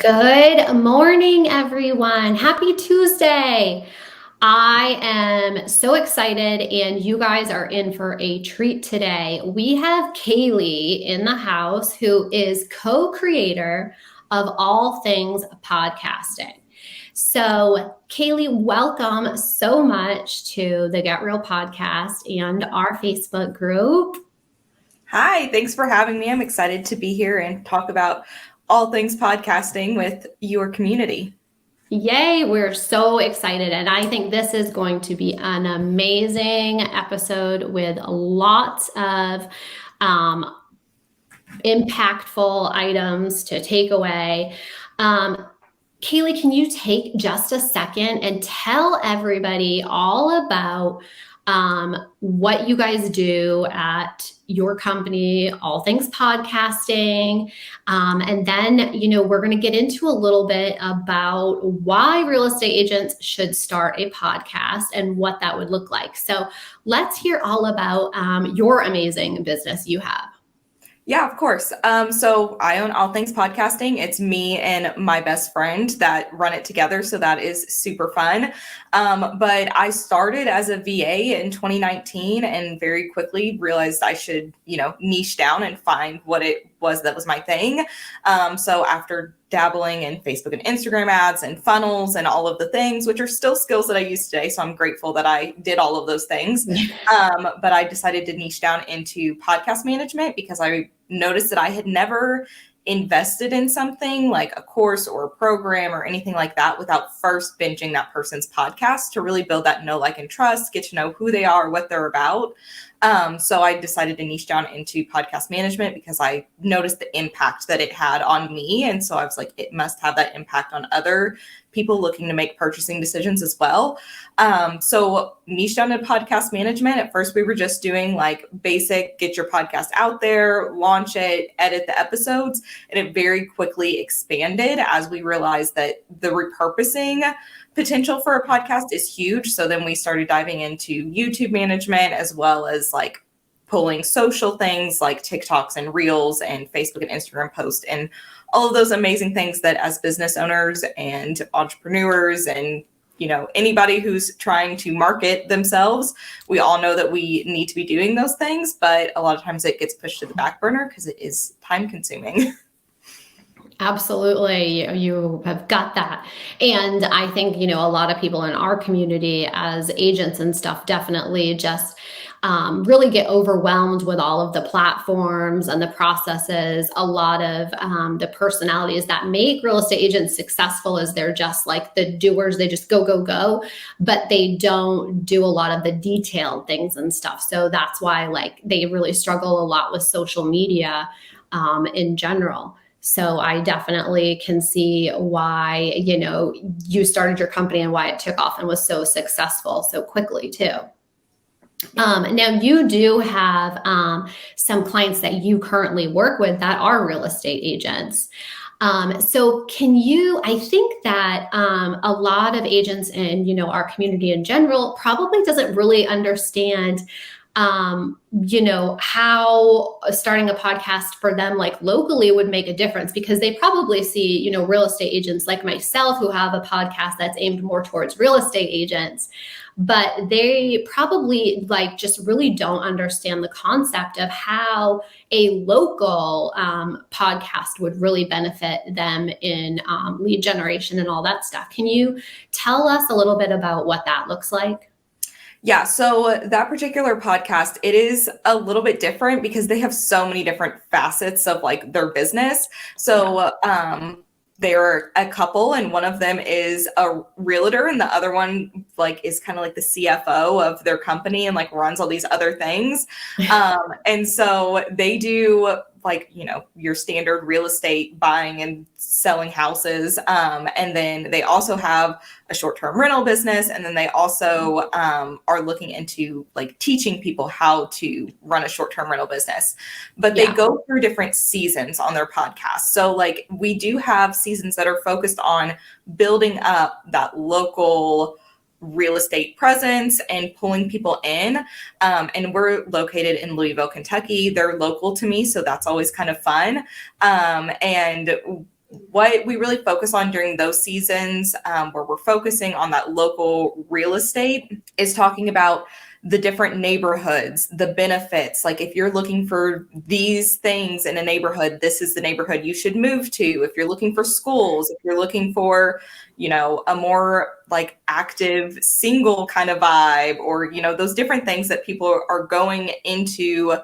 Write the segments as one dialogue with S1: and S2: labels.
S1: Good morning, everyone. Happy Tuesday. I am so excited, and you guys are in for a treat today. We have Caleigh in the house, who is co-creator of All Things Podcasting. So, Caleigh, welcome so much to the Get Real podcast and our Facebook group.
S2: Hi, thanks for having me. I'm excited to be here and talk about all things podcasting with your community.
S1: Yay, we're so excited. And I think this is going to be an amazing episode with lots of impactful items to take away. Caleigh, can you take just a second and tell everybody all about what you guys do at your company, All Things Podcasting. And then, we're going to get into a little bit about why real estate agents should start a podcast and what that would look like. So let's hear all about your amazing business you have.
S2: Yeah, of course. So I own All Things Podcasting. It's me and my best friend that run it together. So that is super fun. But I started as a VA in 2019 and very quickly realized I should, niche down and find what it was that was my thing. So after dabbling in Facebook and Instagram ads and funnels and all of the things, which are still skills that I use today. So I'm grateful that I did all of those things. But I decided to niche down into podcast management because I noticed that I had never invested in something like a course or a program or anything like that without first binging that person's podcast to really build that know, like, and trust, get to know who they are, what they're about. So I decided to niche down into podcast management because I noticed the impact that it had on me. And so I was like, it must have that impact on other people looking to make purchasing decisions as well. So niche down into podcast management. At first, we were just doing like basic, get your podcast out there, launch it, edit the episodes. And it very quickly expanded as we realized that the repurposing potential for a podcast is huge. So then we started diving into YouTube management as well as like pulling social things like TikToks and Reels and Facebook and Instagram posts and all of those amazing things that as business owners and entrepreneurs and anybody who's trying to market themselves, we all know that we need to be doing those things, but a lot of times it gets pushed to the back burner because it is time consuming.
S1: Absolutely. You have got that. And I think, a lot of people in our community as agents and stuff definitely just really get overwhelmed with all of the platforms and the processes. A lot of the personalities that make real estate agents successful is they're just like the doers. They just go, go, go, but they don't do a lot of the detailed things and stuff. So that's why they really struggle a lot with social media in general. So I definitely can see why, you started your company and why it took off and was so successful so quickly too. Now you do have some clients that you currently work with that are real estate agents. So I think that a lot of agents in, our community in general probably doesn't really understand how starting a podcast for them locally would make a difference, because they probably see, real estate agents like myself who have a podcast that's aimed more towards real estate agents, but they probably just really don't understand the concept of how a local podcast would really benefit them in lead generation and all that stuff. Can you tell us a little bit about what that looks like?
S2: Yeah, so that particular podcast, it is a little bit different because they have so many different facets of their business. So they're a couple, and one of them is a realtor, and the other one is kind of the CFO of their company and runs all these other things. And so they do your standard real estate buying and selling houses. And then they also have a short-term rental business. And then they also are looking into teaching people how to run a short-term rental business. But they go through different seasons on their podcast. So we do have seasons that are focused on building up that local real estate presence and pulling people in. And we're located in Louisville, Kentucky. They're local to me, so that's always kind of fun. And what we really focus on during those seasons, where we're focusing on that local real estate, is talking about the different neighborhoods, the benefits. Like if you're looking for these things in a neighborhood, this is the neighborhood you should move to. If you're looking for schools, if you're looking for, a more like active single kind of vibe, or, those different things that people are going into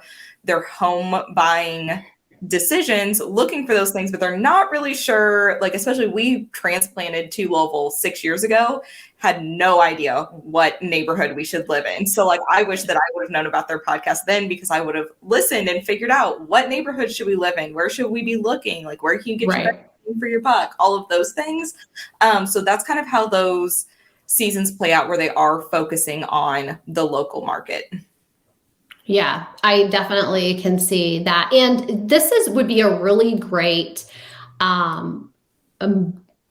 S2: their home buying decisions looking for those things, but they're not really sure. Like, especially we transplanted to Louisville 6 years ago, had no idea what neighborhood we should live in. So like, I wish that I would have known about their podcast then, because I would have listened and figured out what neighborhood should we live in, where should we be looking, like where can you get your best bang for your buck, all of those things. So that's kind of how those seasons play out, where they are focusing on the local market.
S1: Yeah, I definitely can see that. And would be a really great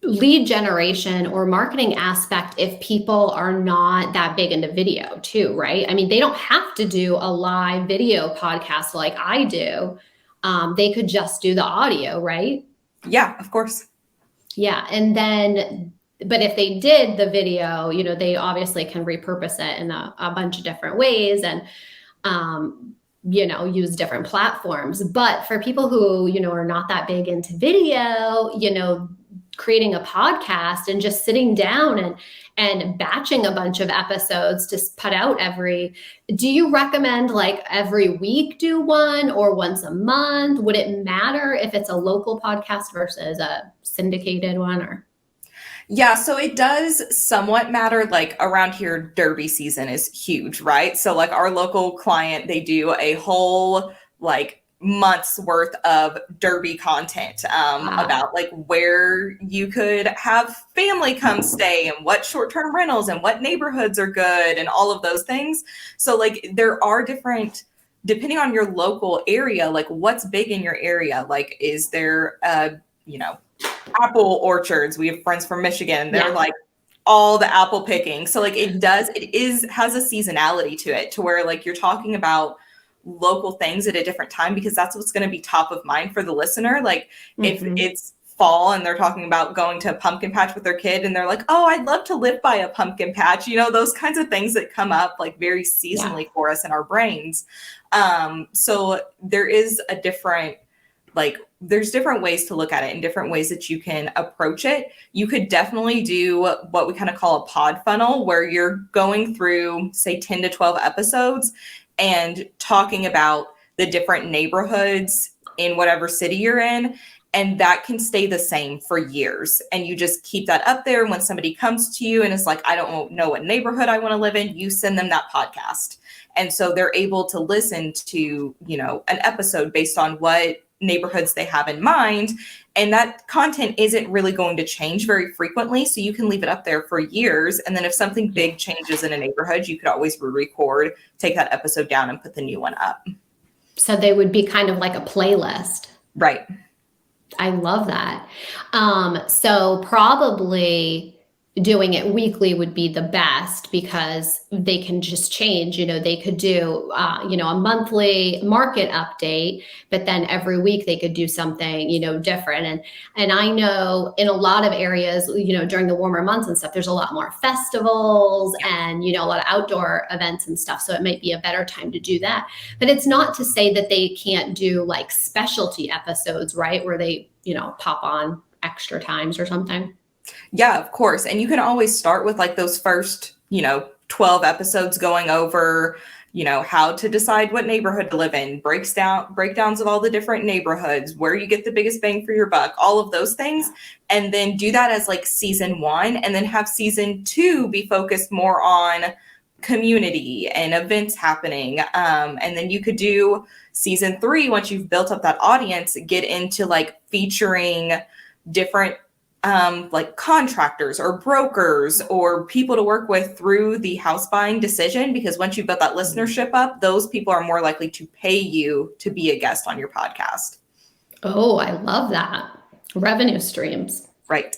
S1: lead generation or marketing aspect if people are not that big into video too, right? I mean, they don't have to do a live video podcast like I do. They could just do the audio, right?
S2: Yeah, of course.
S1: Yeah. And then, but if they did the video, they obviously can repurpose it in a bunch of different ways and, use different platforms. But for people who, are not that big into video, creating a podcast and just sitting down and batching a bunch of episodes to put out do you recommend like every week do one or once a month? Would it matter if it's a local podcast versus a syndicated one or?
S2: Yeah, so it does somewhat matter. Like around here, Derby season is huge, right? So like our local client, they do a whole like month's worth of Derby content about like where you could have family come stay and what short-term rentals and what neighborhoods are good and all of those things. So like there are different, depending on your local area, like what's big in your area. Like is there apple orchards? We have friends from Michigan. They're like all the apple picking. So like has a seasonality to it, to where like you're talking about local things at a different time, because that's what's going to be top of mind for the listener. Like if it's fall and they're talking about going to a pumpkin patch with their kid and they're like, oh, I'd love to live by a pumpkin patch, those kinds of things that come up like very seasonally for us in our brains. So there is there's different ways to look at it and different ways that you can approach it. You could definitely do what we kind of call a pod funnel, where you're going through, say, 10 to 12 episodes and talking about the different neighborhoods in whatever city you're in. And that can stay the same for years. And you just keep that up there. When somebody comes to you and is like, I don't know what neighborhood I want to live in, you send them that podcast. And so they're able to listen to, an episode based on what neighborhoods they have in mind. And that content isn't really going to change very frequently. So you can leave it up there for years. And then if something big changes in a neighborhood, you could always re-record, take that episode down and put the new one up.
S1: So they would be kind of like a playlist.
S2: Right.
S1: I love that. So probably doing it weekly would be the best, because they can just change, they could do, a monthly market update, but then every week they could do something, different. And I know in a lot of areas, during the warmer months and stuff, there's a lot more festivals and, a lot of outdoor events and stuff. So it might be a better time to do that, but it's not to say that they can't do like specialty episodes, right? Where they, pop on extra times or something.
S2: Yeah, of course. And you can always start with like those first, 12 episodes going over, how to decide what neighborhood to live in, breakdowns of all the different neighborhoods, where you get the biggest bang for your buck, all of those things. And then do that as like season 1, and then have season 2 be focused more on community and events happening. And then you could do season 3, once you've built up that audience, get into like featuring different like contractors or brokers or people to work with through the house buying decision, because once you've built that listenership up, those people are more likely to pay you to be a guest on your podcast.
S1: Oh, I love that. Revenue streams.
S2: Right.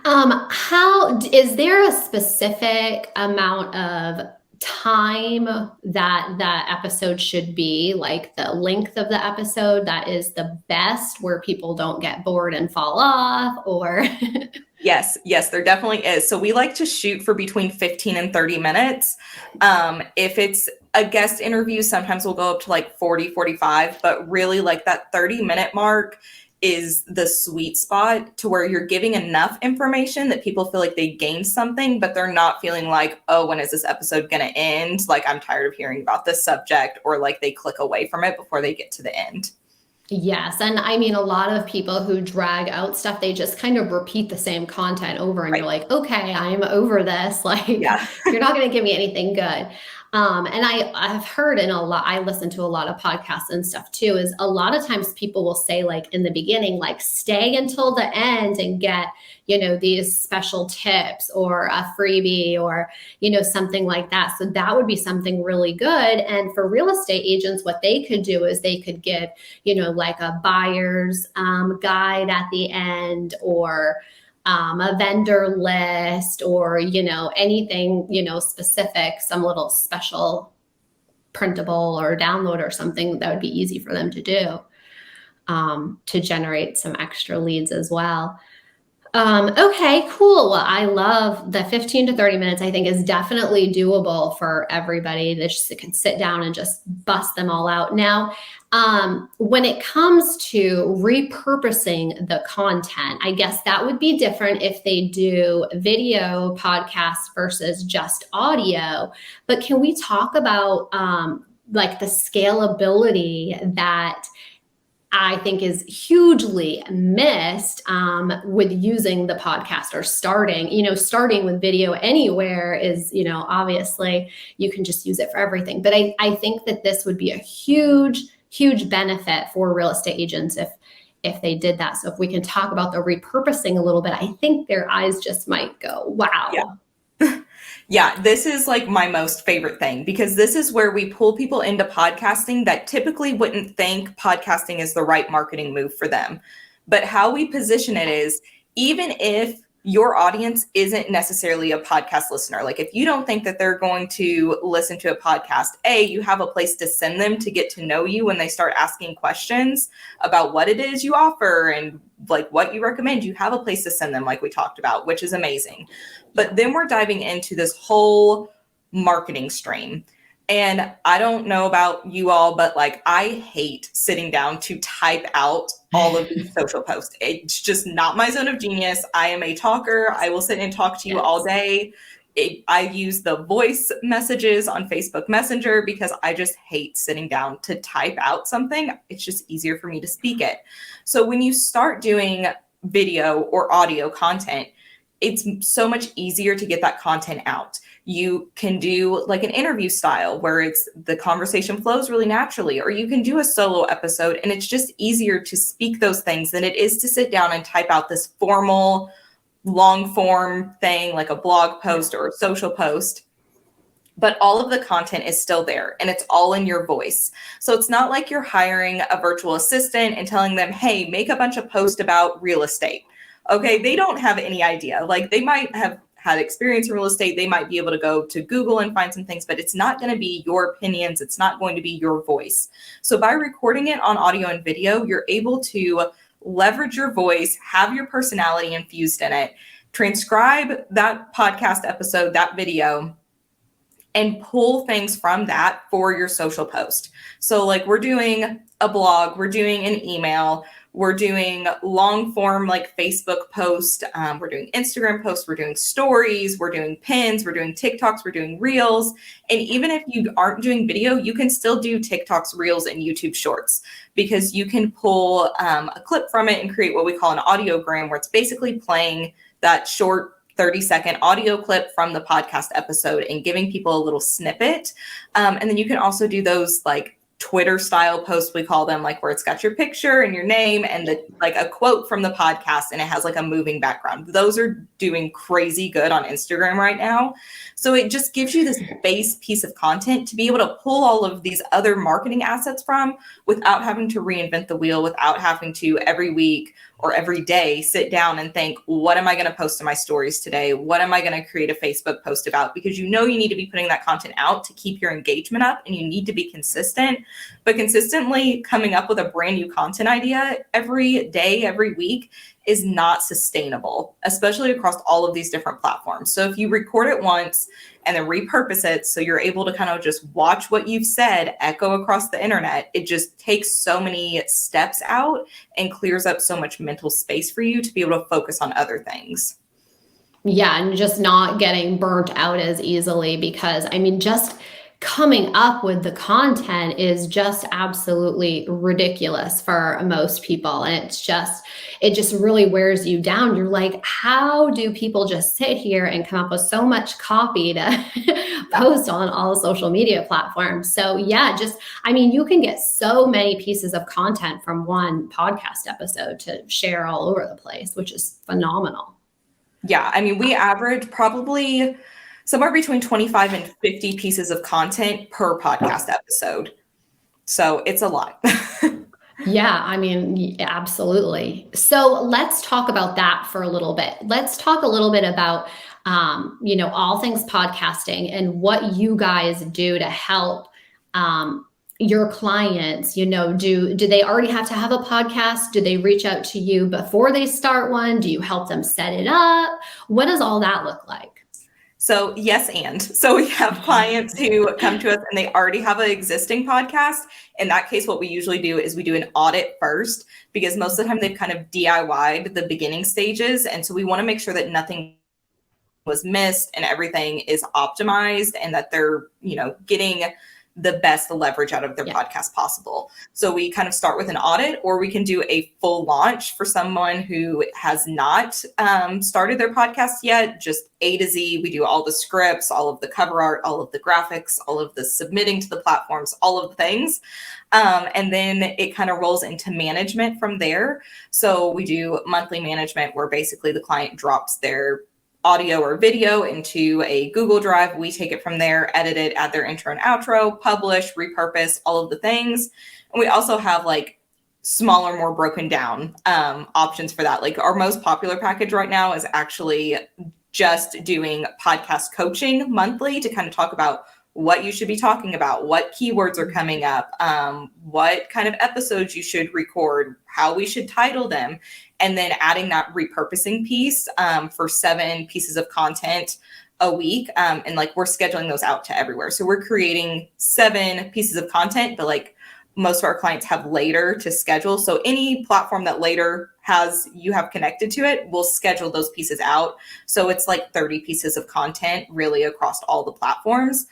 S1: How is there a specific amount of time that that episode should be, like the length of the episode that is the best, where people don't get bored and fall off, or
S2: Yes, there definitely is. So we like to shoot for between 15 and 30 minutes. If it's a guest interview, sometimes we'll go up to like 40, 45, but really like that 30-minute mark is the sweet spot, to where you're giving enough information that people feel like they gained something, but they're not feeling like, oh, when is this episode going to end? Like, I'm tired of hearing about this subject, or like they click away from it before they get to the end.
S1: Yes. And I mean, a lot of people who drag out stuff, they just kind of repeat the same content over, and
S2: Right.
S1: you're like, okay, I'm over this. Like,
S2: Yeah.
S1: you're not going to give me anything good. And I've heard in a lot, I listen to a lot of podcasts and stuff too, is a lot of times people will say, like, in the beginning, like, stay until the end and get, you know, these special tips or a freebie or, you know, something like that. So that would be something really good. And for real estate agents, what they could do is they could give, you know, like a buyer's guide at the end, or a vendor list, or, you know, anything, you know, specific, some little special printable or download or something that would be easy for them to do, to generate some extra leads as well. Okay, cool. Well, I love the 15 to 30 minutes. I think is definitely doable for everybody that just can sit down and just bust them all out. Now, when it comes to repurposing the content, I guess that would be different if they do video podcasts versus just audio. But can we talk about like the scalability that I think is hugely missed with using the podcast, or starting with video anywhere is, you know, obviously you can just use it for everything. But I think that this would be a huge benefit for real estate agents if they did that. So if we can talk about the repurposing a little bit, I think their eyes just might go, wow.
S2: Yeah. Yeah, this is like my most favorite thing, because this is where we pull people into podcasting that typically wouldn't think podcasting is the right marketing move for them. But how we position it is, even if your audience isn't necessarily a podcast listener, like if you don't think that they're going to listen to a podcast, you have a place to send them to get to know you when they start asking questions about what it is you offer and like what you recommend. You have a place to send them, like we talked about, which is amazing. But then we're diving into this whole marketing stream. And I don't know about you all, but like I hate sitting down to type out all of these social posts. It's just not my zone of genius. I am a talker. I will sit and talk to you all day. I use the voice messages on Facebook Messenger because I just hate sitting down to type out something. It's just easier for me to speak it. So when you start doing video or audio content, it's so much easier to get that content out. You can do like an interview style where it's the conversation flows really naturally, or you can do a solo episode and it's just easier to speak those things than it is to sit down and type out this formal long form thing like a blog post or a social post. But all of the content is still there and it's all in your voice. So it's not like you're hiring a virtual assistant and telling them, hey, make a bunch of posts about real estate. Okay, they don't have any idea. Like they might have had experience in real estate. They might be able to go to Google and find some things, but it's not going to be your opinions. It's not going to be your voice. So by recording it on audio and video, you're able to leverage your voice, have your personality infused in it, transcribe that podcast episode, that video, and pull things from that for your social post. So like we're doing a blog, we're doing an email, we're doing long form like Facebook post, we're doing Instagram posts, we're doing stories, we're doing pins, we're doing TikToks, we're doing reels. And even if you aren't doing video, you can still do TikToks, reels, and YouTube shorts, because you can pull a clip from it and create what we call an audiogram, where it's basically playing that short 30-second audio clip from the podcast episode and giving people a little snippet. And then you can also do those like Twitter style posts, we call them, like where it's got your picture and your name and like a quote from the podcast, and it has like a moving background. Those are doing crazy good on Instagram right now. So it just gives you this base piece of content to be able to pull all of these other marketing assets from without having to reinvent the wheel, without having to every week or every day sit down and think, what am I going to post in my stories today? What am I going to create a Facebook post about? Because you need to be putting that content out to keep your engagement up, and you need to be consistent. But consistently coming up with a brand new content idea every day, every week is not sustainable, especially across all of these different platforms. So if you record it once and then repurpose it so you're able to kind of just watch what you've said echo across the internet, it just takes so many steps out and clears up so much mental space for you to be able to focus on other things.
S1: Yeah, and just not getting burnt out as easily, because I mean, just coming up with the content is just absolutely ridiculous for most people. And it just really wears you down. You're like, how do people just sit here and come up with so much copy to post on all social media platforms? So yeah, you can get so many pieces of content from one podcast episode to share all over the place, which is phenomenal.
S2: Yeah, I mean, we average probably somewhere between 25 and 50 pieces of content per podcast episode. So it's a lot.
S1: Yeah, I mean, absolutely. So let's talk about that for a little bit. Let's talk a little bit about, all things podcasting and what you guys do to help your clients. Do they already have to have a podcast? Do they reach out to you before they start one? Do you help them set it up? What does all that look like?
S2: So yes, and so we have clients who come to us and they already have an existing podcast. In that case, what we usually do is we do an audit first, because most of the time they've kind of DIY'd the beginning stages. And so we want to make sure that nothing was missed and everything is optimized, and that they're, getting the best leverage out of their podcast possible. So we kind of start with an audit, or we can do a full launch for someone who has not started their podcast yet, just A to Z. We do all the scripts, all of the cover art, all of the graphics, all of the submitting to the platforms, all of the things. And then it kind of rolls into management from there. So we do monthly management, where basically the client drops their audio or video into a Google Drive. We take it from there, edit it, add their intro and outro, publish, repurpose, all of the things. And we also have like smaller, more broken down options for that. Like our most popular package right now is actually just doing podcast coaching monthly to kind of talk about what you should be talking about, what keywords are coming up, what kind of episodes you should record, how we should title them, and then adding that repurposing piece for 7 pieces of content a week. And like we're scheduling those out to everywhere. So we're creating 7 pieces of content, but like most of our clients have Later to schedule. So any platform that Later you have connected to it, we'll schedule those pieces out. So it's like 30 pieces of content really across all the platforms.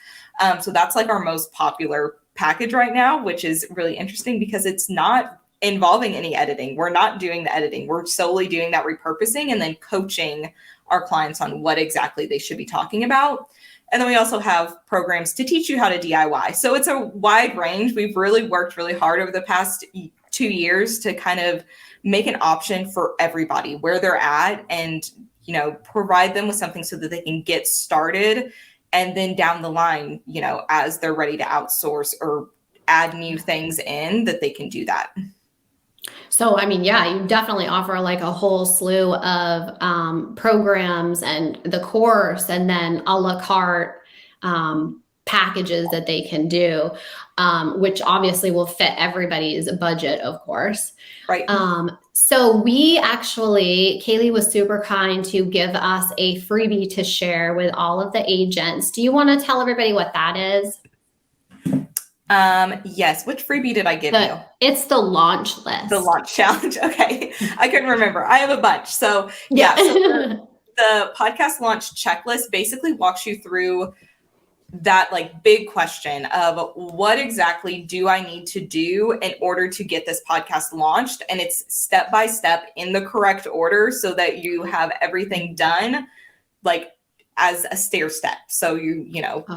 S2: So that's like our most popular package right now, which is really interesting because it's not involving any editing. We're not doing the editing. We're solely doing that repurposing and then coaching our clients on what exactly they should be talking about. And then we also have programs to teach you how to DIY. So it's a wide range. We've really worked really hard over the past 2 years to kind of make an option for everybody where they're at, and, provide them with something so that they can get started. And then down the line, as they're ready to outsource or add new things in, that they can do that.
S1: So, I mean, yeah, you definitely offer like a whole slew of programs and the course, and then a la carte packages that they can do, which obviously will fit everybody's budget, of course.
S2: Right.
S1: So Caleigh was super kind to give us a freebie to share with all of the agents. Do you want to tell everybody what that is?
S2: Yes. Which freebie did I give you?
S1: It's the launch list.
S2: The launch challenge. Okay. I couldn't remember. I have a bunch. So yeah. So the podcast launch checklist basically walks you through that like big question of what exactly do I need to do in order to get this podcast launched? And it's step by step in the correct order so that you have everything done like as a stair step. So you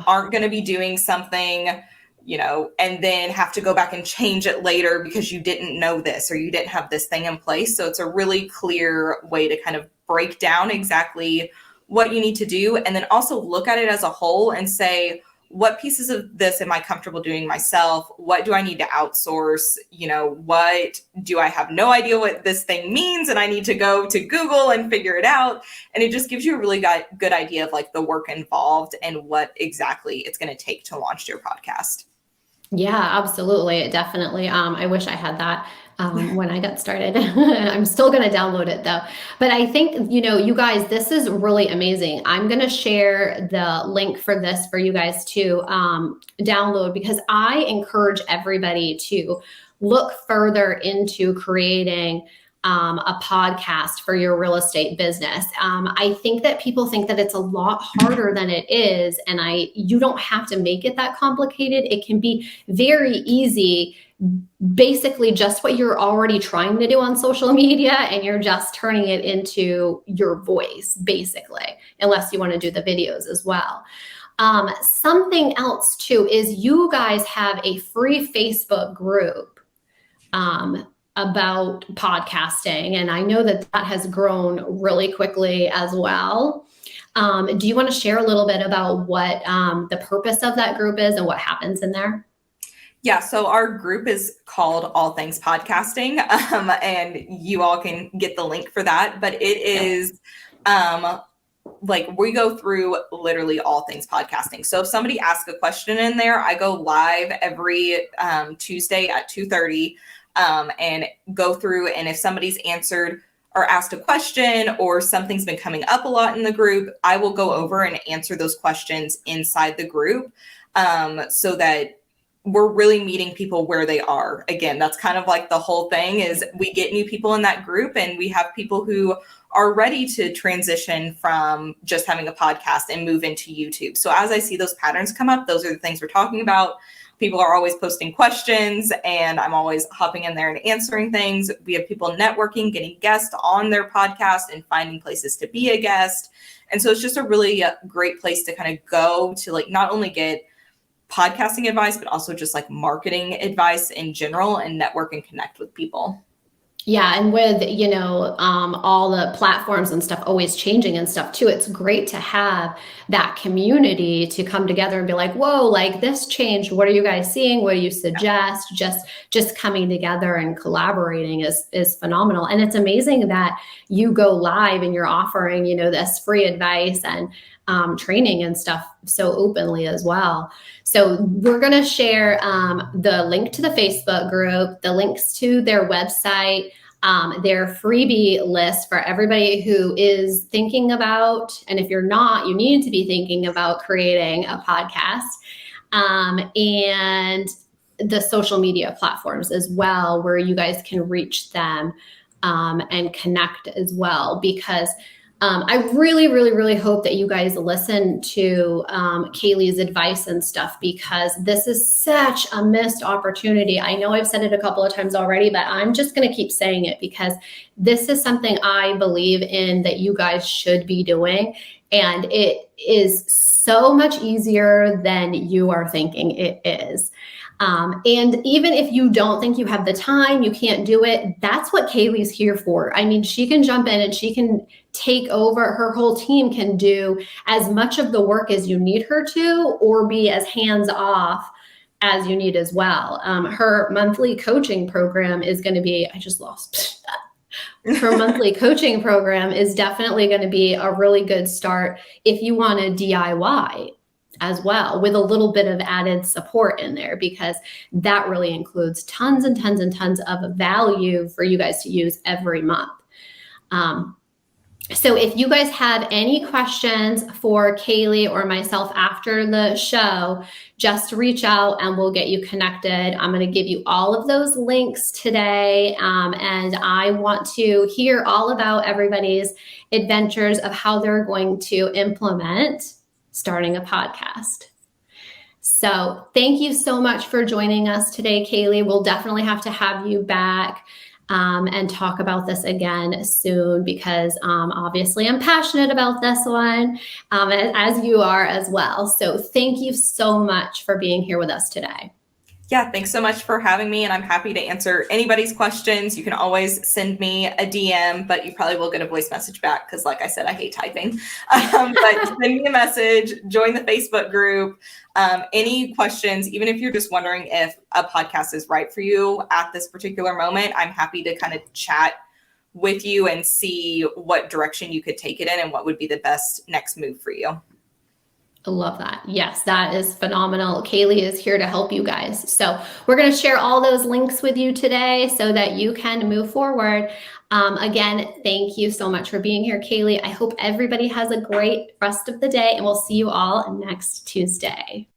S2: aren't going to be doing something and then have to go back and change it later because you didn't know this or you didn't have this thing in place. So it's a really clear way to kind of break down exactly what you need to do, and then also look at it as a whole and say, what pieces of this am I comfortable doing myself? What do I need to outsource? What do I have no idea what this thing means and I need to go to Google and figure it out? And it just gives you a really good idea of like the work involved and what exactly it's going to take to launch your podcast.
S1: Yeah, absolutely. It definitely. I wish I had that when I got started. I'm still going to download it though. But I think, you guys, this is really amazing. I'm going to share the link for this for you guys to download, because I encourage everybody to look further into creating a podcast for your real estate business. I think that people think that it's a lot harder than it is. And you don't have to make it that complicated. It can be very easy, basically just what you're already trying to do on social media, and you're just turning it into your voice, basically, unless you want to do the videos as well. Something else too is you guys have a free Facebook group about podcasting. And I know that has grown really quickly as well. Do you want to share a little bit about what the purpose of that group is and what happens in there?
S2: Yeah, so our group is called All Things Podcasting, and you all can get the link for that. But it is like we go through literally all things podcasting. So if somebody asks a question in there, I go live every Tuesday at 2:30. And go through, and if somebody's answered or asked a question or something's been coming up a lot in the group, I will go over and answer those questions inside the group, so that we're really meeting people where they are. Again, that's kind of like the whole thing is we get new people in that group, and we have people who are ready to transition from just having a podcast and move into YouTube. So as I see those patterns come up, those are the things we're talking about. People are always posting questions, and I'm always hopping in there and answering things. We have people networking, getting guests on their podcast and finding places to be a guest. And so it's just a really great place to kind of go to, like, not only get podcasting advice, but also just like marketing advice in general and network and connect with people.
S1: Yeah. And with, all the platforms and stuff always changing and stuff too, it's great to have that community to come together and be like, whoa, like this changed. What are you guys seeing? What do you suggest? Just coming together and collaborating is phenomenal. And it's amazing that you go live and you're offering, this free advice and training and stuff so openly as well. So we're going to share the link to the Facebook group, the links to their website, their freebie list for everybody who is thinking about, and if you're not, you need to be thinking about creating a podcast, and the social media platforms as well, where you guys can reach them and connect as well, because I really, really, really hope that you guys listen to Caleigh's advice and stuff, because this is such a missed opportunity. I know I've said it a couple of times already, but I'm just going to keep saying it because this is something I believe in that you guys should be doing. And it is so much easier than you are thinking it is. And even if you don't think you have the time, you can't do it, that's what Caleigh's here for. I mean, she can jump in and she can take over. Her whole team can do as much of the work as you need her to, or be as hands off as you need as well. Her monthly coaching program is going to be, I just lost her monthly coaching program is definitely going to be a really good start if you want to DIY as well, with a little bit of added support in there, because that really includes tons and tons and tons of value for you guys to use every month. So if you guys have any questions for Caleigh or myself after the show, just reach out and we'll get you connected. I'm going to give you all of those links today. And I want to hear all about everybody's adventures of how they're going to implement starting a podcast. So thank you so much for joining us today, Caleigh. We'll definitely have to have you back and talk about this again soon, because obviously I'm passionate about this one, as you are as well. So thank you so much for being here with us today.
S2: Yeah, thanks so much for having me, and I'm happy to answer anybody's questions. You can always send me a DM, but you probably will get a voice message back because, like I said, I hate typing. But send me a message, join the Facebook group. Any questions, even if you're just wondering if a podcast is right for you at this particular moment, I'm happy to kind of chat with you and see what direction you could take it in and what would be the best next move for you.
S1: I love that. Yes, that is phenomenal. Caleigh is here to help you guys. So we're going to share all those links with you today so that you can move forward. Again, thank you so much for being here, Caleigh. I hope everybody has a great rest of the day, and we'll see you all next Tuesday.